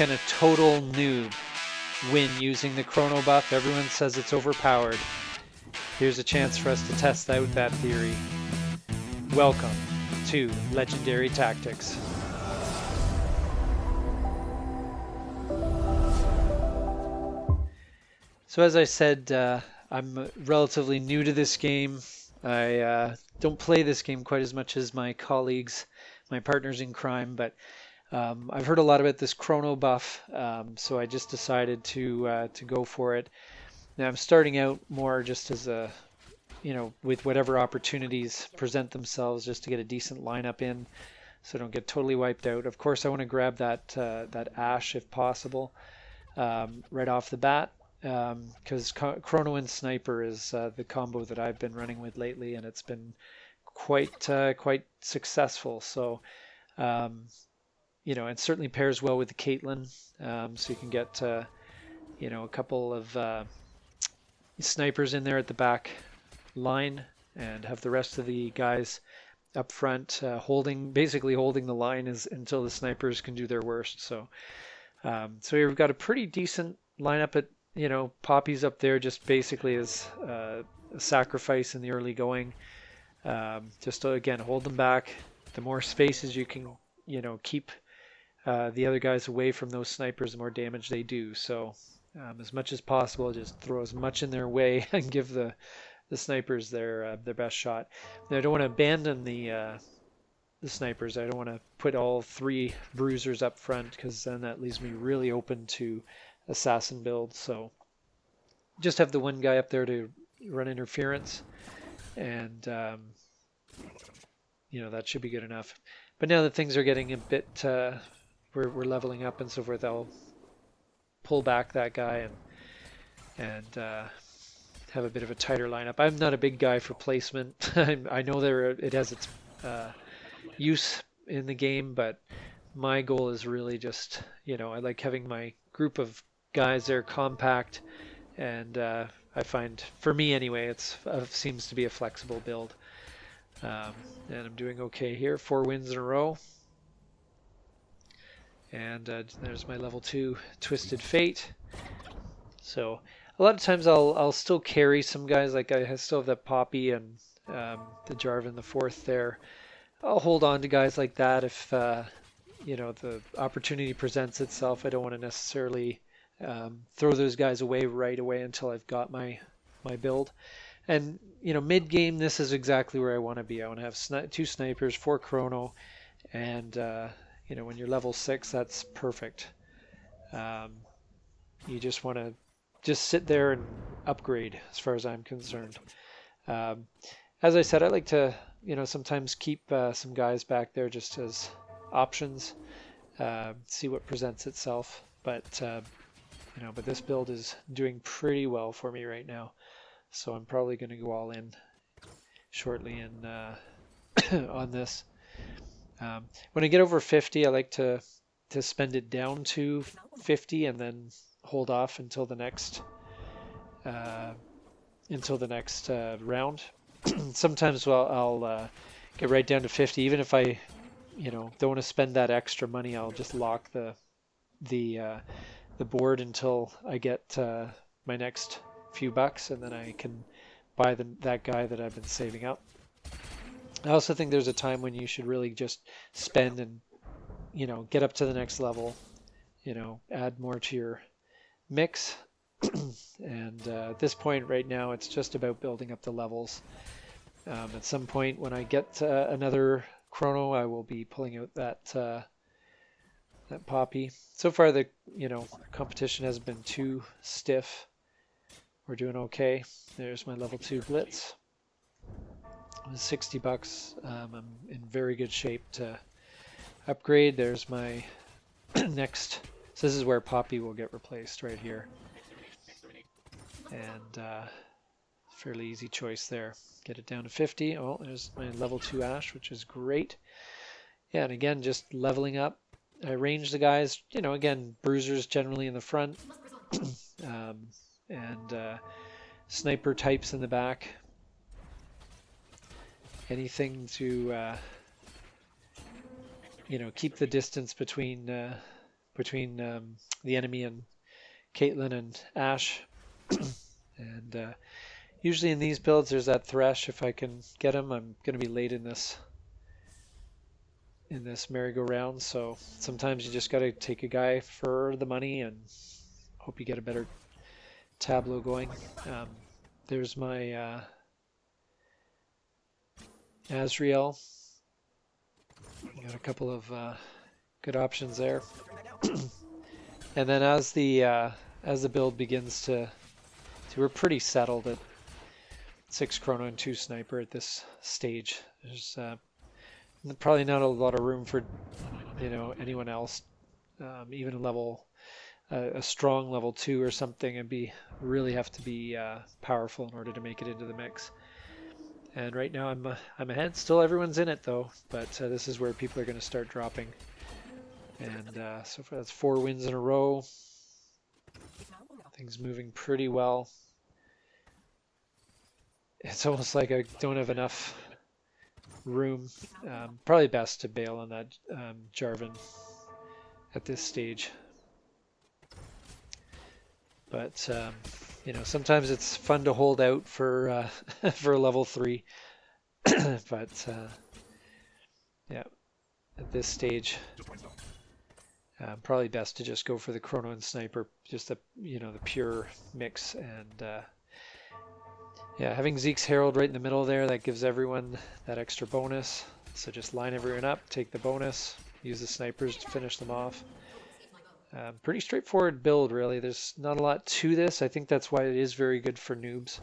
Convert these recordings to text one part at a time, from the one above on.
can a total noob win using the chrono buff? Everyone says it's overpowered. Here's a chance for us to test out that theory. Welcome to Legendary Tactics. So as I said, I'm relatively new to this game. I don't play this game quite as much as my colleagues, my partners in crime, but I've heard a lot about this chrono buff, so I just decided to go for it. Now I'm starting out more just as a, with whatever opportunities present themselves, just to get a decent lineup in, so I don't get totally wiped out. Of course, I want to grab that Ash if possible, right off the bat. Because Chrono and Sniper is the combo that I've been running with lately, and it's been quite successful. So, it certainly pairs well with the Caitlyn, so you can get a couple of snipers in there at the back line, and have the rest of the guys up front basically holding the line until the snipers can do their worst. So, so here we've got a pretty decent lineup at. Poppy's up there just basically as a sacrifice in the early going. Just to, again, hold them back. The more spaces you can, keep the other guys away from those snipers, the more damage they do. So as much as possible, just throw as much in their way and give the snipers their best shot. Now, I don't want to abandon the snipers. I don't want to put all 3 bruisers up front, because then that leaves me really open to assassin build. So just have the one guy up there to run interference, and that should be good enough. But now that things are getting a bit we're leveling up and so forth, I'll pull back that guy and have a bit of a tighter lineup. I'm not a big guy for placement. I know it has its use in the game, but my goal is really just, I like having my group of guys there compact, and I find, for me anyway, it seems to be a flexible build, and I'm doing okay here. 4 wins in a row, and there's my level 2 Twisted Fate. So a lot of times I'll still carry some guys, like I still have that Poppy and the Jarvan the 4th there. I'll hold on to guys like that if the opportunity presents itself. I don't want to necessarily throw those guys away right away until I've got my build. And mid game, this is exactly where I want to be. I want to have 2 snipers, 4 chrono, and when you're level 6, that's perfect. You just want to just sit there and upgrade, as far as I'm concerned. As I said, I like to sometimes keep some guys back there just as options, see what presents itself. But but this build is doing pretty well for me right now, so I'm probably going to go all in shortly on this. When I get over 50, I like to spend it down to 50 and then hold off until the next round. Sometimes I'll get right down to 50, even if I don't want to spend that extra money. I'll just lock the board until I get my next few bucks, and then I can buy that guy that I've been saving up. I also think there's a time when you should really just spend and get up to the next level, add more to your mix. And at this point right now, it's just about building up the levels. At some point when I get another chrono, I will be pulling out that Poppy. So far, the competition hasn't been too stiff. We're doing okay. There's my level 2 Blitz. $60. I'm in very good shape to upgrade. There's my next. So this is where Poppy will get replaced, right here. And fairly easy choice there. Get it down to 50. Oh, there's my level 2 Ash, which is great. Yeah, and again, just leveling up. I range the guys, again, bruisers generally in the front, and sniper types in the back. Anything to, keep the distance between between the enemy and Caitlyn and Ashe. And usually in these builds, there's that Thresh. If I can get him, I'm going to be late in this merry-go-round. So sometimes you just got to take a guy for the money and hope you get a better tableau going. There's my Azrael. Got a couple of good options there. And then as the build begins to we're pretty settled at 6 chrono and 2 sniper at this stage. There's probably not a lot of room for anyone else. Even a strong level 2 or something, and really have to be powerful in order to make it into the mix. And right now I'm ahead. Still everyone's in it though, but this is where people are going to start dropping. And so far that's 4 wins in a row. Things moving pretty well. It's almost like I don't have enough room. Probably best to bail on that Jarvan at this stage. But sometimes it's fun to hold out for for level 3. But yeah, at this stage, probably best to just go for the chrono and sniper, just the pure mix. And yeah, having Zeke's Herald right in the middle there, that gives everyone that extra bonus. So just line everyone up, take the bonus, use the snipers to finish them off. Pretty straightforward build, really. There's not a lot to this. I think that's why it is very good for noobs.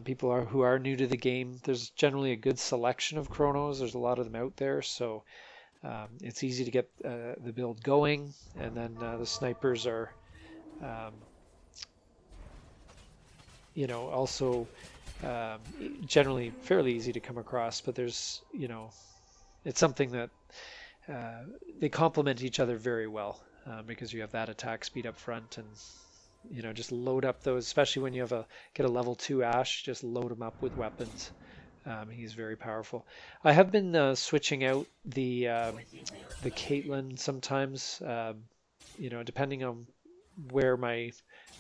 People who are new to the game. There's generally a good selection of chronos. There's a lot of them out there, so it's easy to get the build going. And then the snipers are also generally fairly easy to come across, but there's it's something that they complement each other very well, because you have that attack speed up front, and just load up those, especially when you get a level 2 Ashe, just load him up with weapons. He's very powerful. I have been switching out the Caitlyn sometimes, depending on where my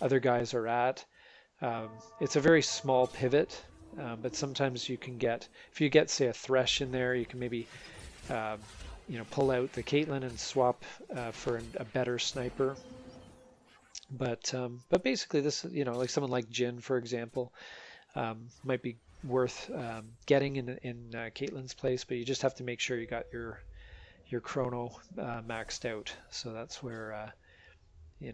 other guys are at. It's a very small pivot, but sometimes you can if you get, say, a Thresh in there, you can maybe pull out the Caitlyn and swap for a better sniper. But basically this, like someone like Jhin, for example, might be worth getting in Caitlyn's place, but you just have to make sure you got your chrono maxed out. So that's where you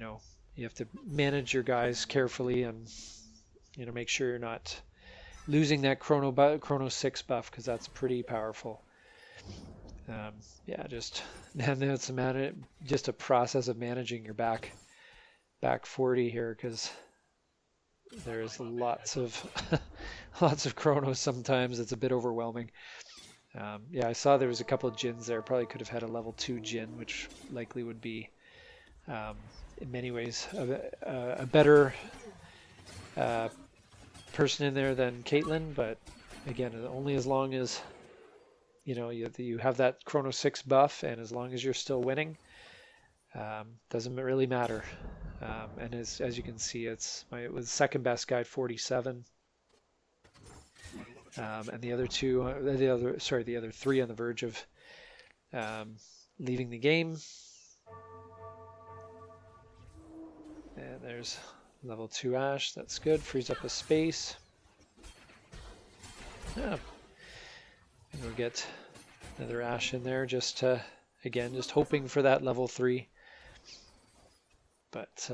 have to manage your guys carefully and make sure you're not losing that chrono 6 buff, because that's pretty powerful. Yeah, just a process of managing your back 40 here, because there's lots of chronos sometimes. It's a bit overwhelming. Yeah, I saw there was a couple of Jhins there. Probably could have had a level 2 Jhin, which likely would be in many ways a better person in there than Caitlyn, but again, only as long as you have that chrono 6 buff, and as long as you're still winning, doesn't really matter. And as you can see, it was second best guy, 47, and the other 3 on the verge of leaving the game. And there's level 2 Ashe. That's good. Frees up a space. Yeah. And we'll get another Ashe in there, just hoping for that level 3. But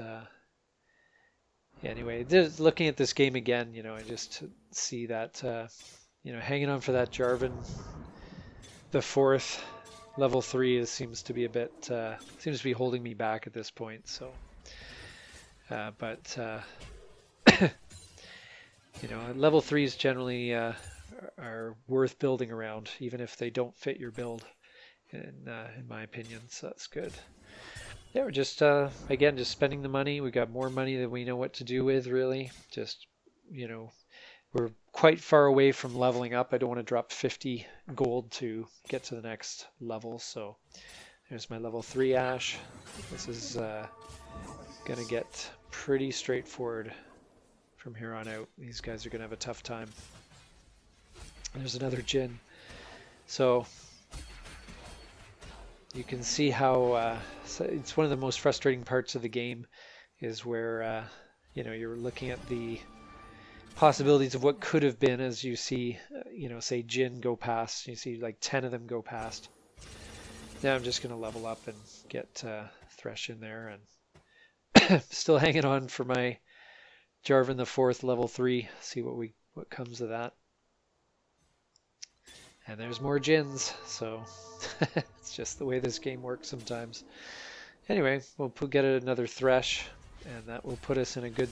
anyway, just looking at this game again, I just see that hanging on for that Jarvan, the 4th level 3 seems to be holding me back at this point. So. But level 3s generally are worth building around, even if they don't fit your build, in my opinion. So that's good. Yeah, we're just again just spending the money. We got more money than we know what to do with, really. Just we're quite far away from leveling up. I don't want to drop 50 gold to get to the next level, so There's my level 3 Ash. This is gonna get pretty straightforward from here on out. These guys are gonna have a tough time. There's another Jin. So you can see how so it's one of the most frustrating parts of the game is where you know, you're looking at the possibilities of what could have been as you see, you know, say Jin go past. You see like 10 of them go past. Now I'm just going to level up and get Thresh in there, and still hanging on for my Jarvan the 4th level 3. See what comes of that. And there's more Jins, so it's just the way this game works sometimes. Anyway, we'll get another Thresh, and that will put us in a good,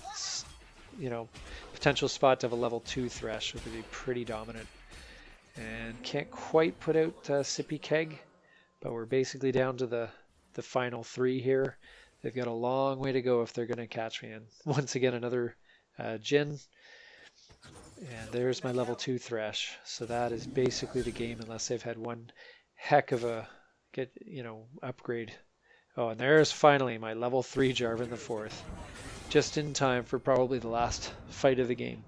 you know, potential spot to have a level 2 Thresh, which would be pretty dominant. And can't quite put out Sippy Keg, but we're basically down to the final 3 here. They've got a long way to go if they're going to catch me. And once again, another Jin. And there's my level 2 Thresh. So that is basically the game, unless they've had one heck of a upgrade. Oh, and there's finally my level 3 Jarvan the 4th. Just in time for probably the last fight of the game.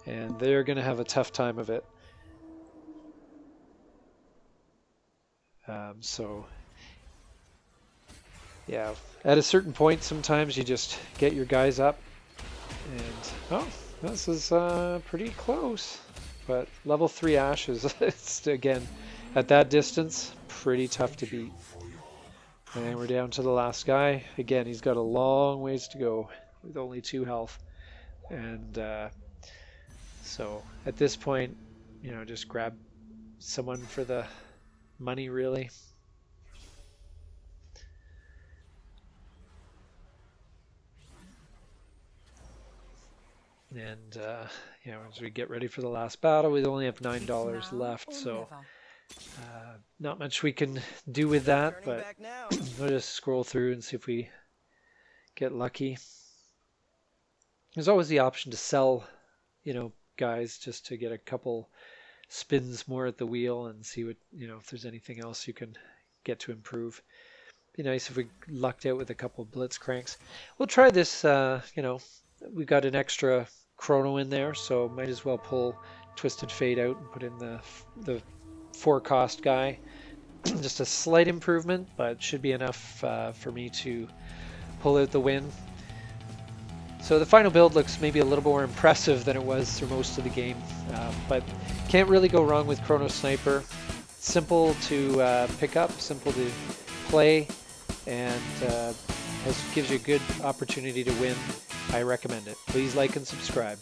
And they're going to have a tough time of it. So, yeah, at a certain point, sometimes you just get your guys up. And, oh, this is pretty close. But level 3 Ashe is, it's, again, at that distance, pretty tough to beat. And we're down to the last guy. Again, he's got a long ways to go with only 2 health. And so at this point, you know, just grab someone for the money, really. And you know, as we get ready for the last battle, we only have $9 left, so not much we can do with that, but we'll just scroll through and see if we get lucky. There's always the option to sell, you know, guys, just to get a couple spins more at the wheel and see what, you know, if there's anything else you can get to improve. Be nice if we lucked out with a couple of Blitzcranks. We'll try this, you know, we've got an extra Chrono in there, so might as well pull Twisted Fate out and put in the 4-cost guy. Just a slight improvement, but should be enough for me to pull out the win. So the final build looks maybe a little more impressive than it was through most of the game, but can't really go wrong with Chrono Sniper. Simple to pick up, simple to play, and gives you a good opportunity to win. I recommend it. Please like and subscribe.